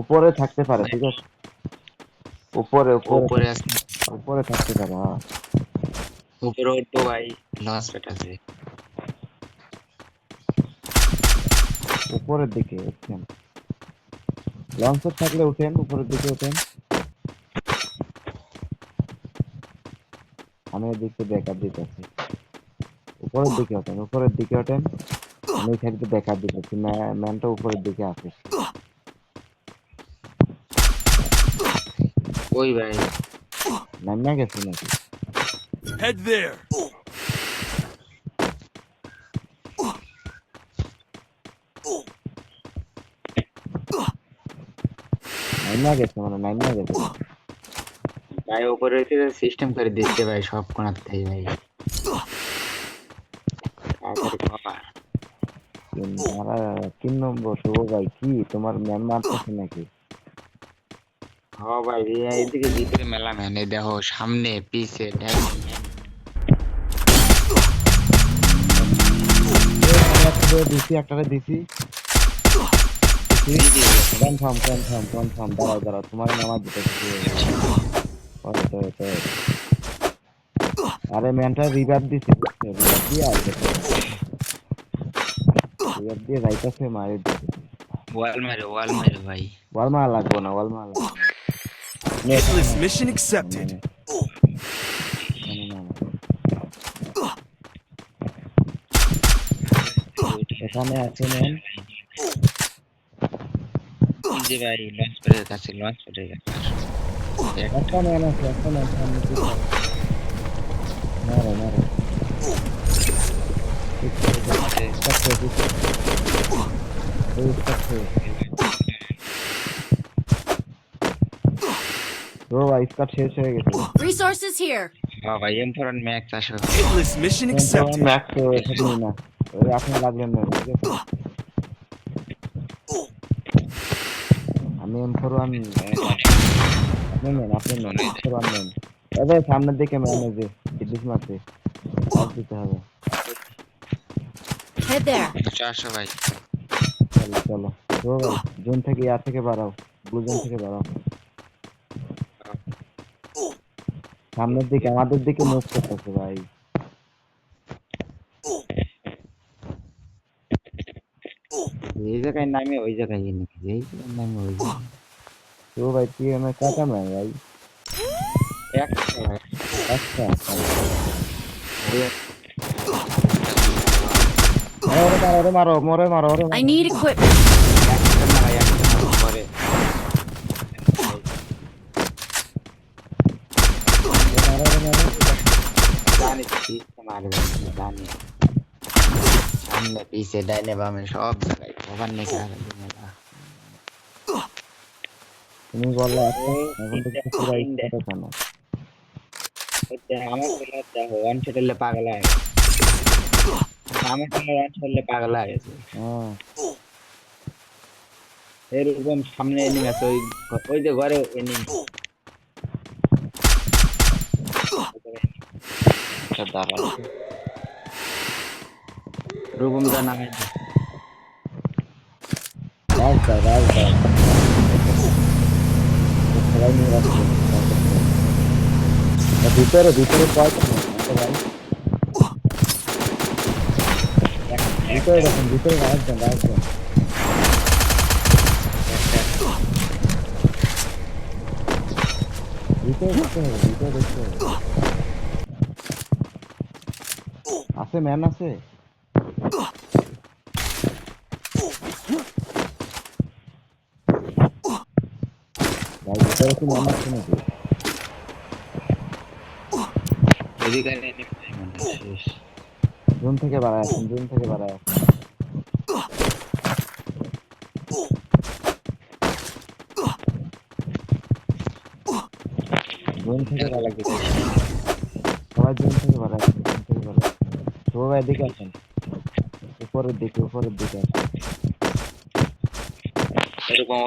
উপরে থাকতে পারে, ঠিক আছে। উপরে উপরে উপরে আছে। উপরে থাকতে পারে, হ্যাঁ। উপরে উঠবো ভাই, লঞ্চ প্যাড আছে। উপরের দিকে উঠছেন, লঞ্চার থাকলে উঠেন, উপরের দিকে উঠেন। আমি এদিকে ব্যাকআপ দিতেছি। উপরের দিকে ওঠেন, উপরের দিকে ওঠেন। আমি এখানে ব্যাকআপ দিতেছি, ম্যানটা উপরের দিকে আছে। ওই ভাই, নামিয়া গেছে নাকি? Head there. নামিয়া গেছে, মানে নামিয়া গেছে। ভাই উপরে সিস্টেম করে দিচ্ছে ভাই, সব কোণার থেকে ভাই। তাড়াতাড়ি কভার। মারা 3 নম্বর শুভ ভাই, কি তোমার ম্যান মারতেছে নাকি? হ ভাই, এইদিকে ভিতরে মেলা ম্যান, এই দেখো সামনে পিছে ডাইনে। দিছি, একটারে দিছি। কনফার্ম, দাঁড়াও, তোমার নামাজ দিতেছি। আরে ম্যানটা রিভাইভ দিছে, রিভাইভ দিয়ে আসবে, রিভাইভ দিয়ে রাইটাছে মারে দিছে। ওয়াল মারে ভাই। ওয়াল মারা লাগবো না, ওয়াল মারা লাগবো Hitless mission accepted. না। এখানে আছে ম্যান। জি ভাই, লঞ্চ প্যাডের কাছে, লঞ্চ প্যাডের কাছে। একটা ম্যান আছে, একটা ম্যান সামনে দিকে। মারো মারো। ও ভাই, স্কাট শেষ হয়ে গেছে। Resources here. হ্যাঁ ভাই, M4 ম্যাক্স আসো। Hitless mission accepted. ম্যাক্স তো এখানে না, ওই আপনি লাগলেন না, ঠিক আছে। আমি M41 আপনি নেন M41 নেন। এবার সামনের দিকে ম্যান, এই যে ইদ্রিস মারছে, পাস দিতে হবে। Head there. আসো ভাই। চলো চলো, ও ভাই জোন থেকে, ইয়ার থেকে বাড়াও, ব্লু জোন থেকে বাড়াও। সামনের দিকে আমাদের দিকে মুভ করতেছে ভাই। এই জায়গায় নামে ওই জায়গায় নাকি, এই জায়গায় নামে ওই জায়গায়। তো ভাই তুই আমার কাটা ম্যান ভাই। একটা ভাই। আচ্ছা ওই ওরে মারো, ওরে মারো। I need equipment. একটা মারা, একটা মারা পরে। জানি সিস্টেম মারবে, জানি। সামনে পিছে ডাইনে বামে সব জায়গায় কভার নিয়ে রাখা মেলা। তুমি বললে এখন তো কিছু রাইট কথা কেন? আমার বলে দেখো, ওয়ান শট হলে পাগল হয়ে গেছে। আমার বলে ওয়ান শট হলে পাগল হয়ে গেছে। হ্যাঁ এরকম সামনে এনিমি আছে, ওই যে ঘরে এনিমি। দাঁড়াও, রুবম দা নামে। রাস্তা সবাই নিয়ে রাখছে। ভিতরে পয়সা নেই ভাই। ভিতরে দেখুন, ভিতরে রাখবেন। ভিতরে দেখতে হবে। আছে ম্যান আছে। ভাই ভিতরে কি ম্যান আছে নাকি? এদিকে এনিমি শেষ। জুন থেকে বাড়ায় আসেন। জুন থেকে বাড়ায় লাগবে। সবাই জুন থেকে বাড়ায়। সবাই এদিকে আসেন, উপরের দিকে আসেন। এরকম